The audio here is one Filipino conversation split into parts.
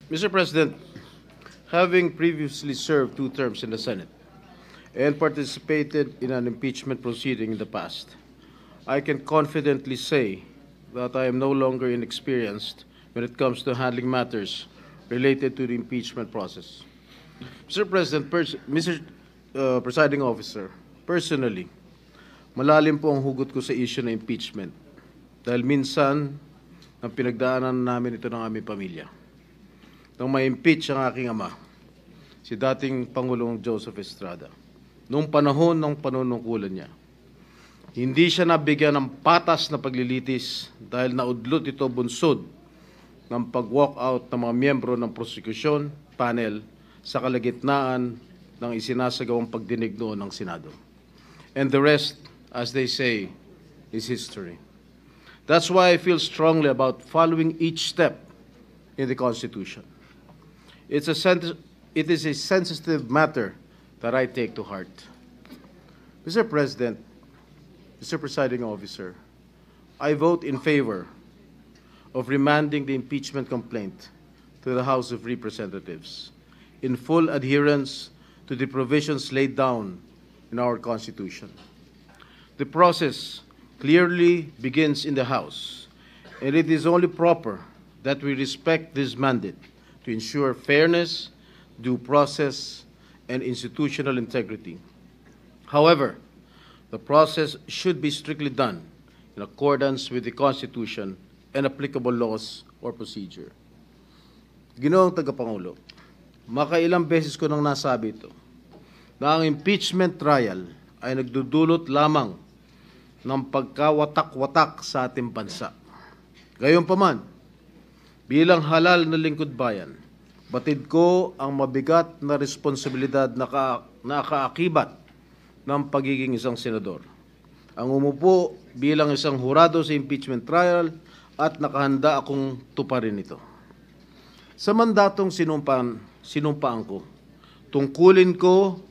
Mr. President, having previously served 2 terms in the Senate and participated in an impeachment proceeding in the past, I can confidently say that I am no longer inexperienced when it comes to handling matters related to the impeachment process. Mr. President, Mr. Presiding Officer, personally, malalim po ang hugot ko sa issue na impeachment dahil minsan ang pinagdaanan namin ito ng aming pamilya. Nang ma-impeach ang aking ama, si dating Pangulong Joseph Estrada, noong panahon ng panunungkulan niya, hindi siya nabigyan ng patas na paglilitis dahil naudlot ito bunsod ng pag-walk out ng mga miyembro ng prosecution panel sa kalagitnaan ng isinasagawang pagdinig noon ng Senado. And the rest, as they say, is history. That's why I feel strongly about following each step in the Constitution. It is a sensitive matter that I take to heart. Mr. President, Mr. Presiding Officer, I vote in favor of remanding the impeachment complaint to the House of Representatives in full adherence to the provisions laid down in our Constitution. The process clearly begins in the House, and it is only proper that we respect this mandate to ensure fairness, due process, and institutional integrity. However, the process should be strictly done in accordance with the Constitution and applicable laws or procedure. Ginoong Tagapangulo, makailang beses ko nang nasabi ito, na ang impeachment trial ay nagdudulot lamang ng pagkawatak-watak sa ating bansa. Gayunpaman, bilang halal na lingkod bayan, batid ko ang mabigat na responsibilidad na kaakibat ng pagiging isang senador. Ang umupo bilang isang hurado sa impeachment trial at nakahanda akong tuparin ito. Sa mandatong sinumpaan ko, tungkulin ko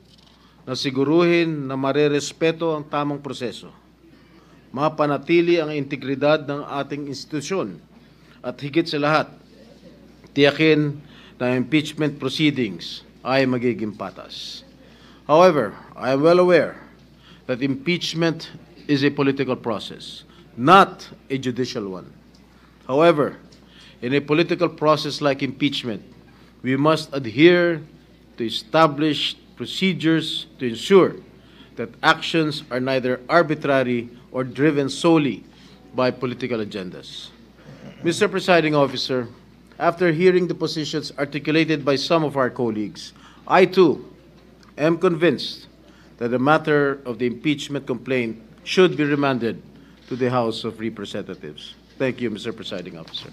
na siguruhin na marerespeto ang tamang proseso, mapanatili ang integridad ng ating institusyon, at higit sa lahat, tiyakin na impeachment proceedings ay magiging patas. However, I am well aware that impeachment is a political process, not a judicial one. However, in a political process like impeachment, we must adhere to established procedures to ensure that actions are neither arbitrary or driven solely by political agendas. Mr. Presiding Officer, after hearing the positions articulated by some of our colleagues, I too am convinced that the matter of the impeachment complaint should be remanded to the House of Representatives. Thank you, Mr. Presiding Officer.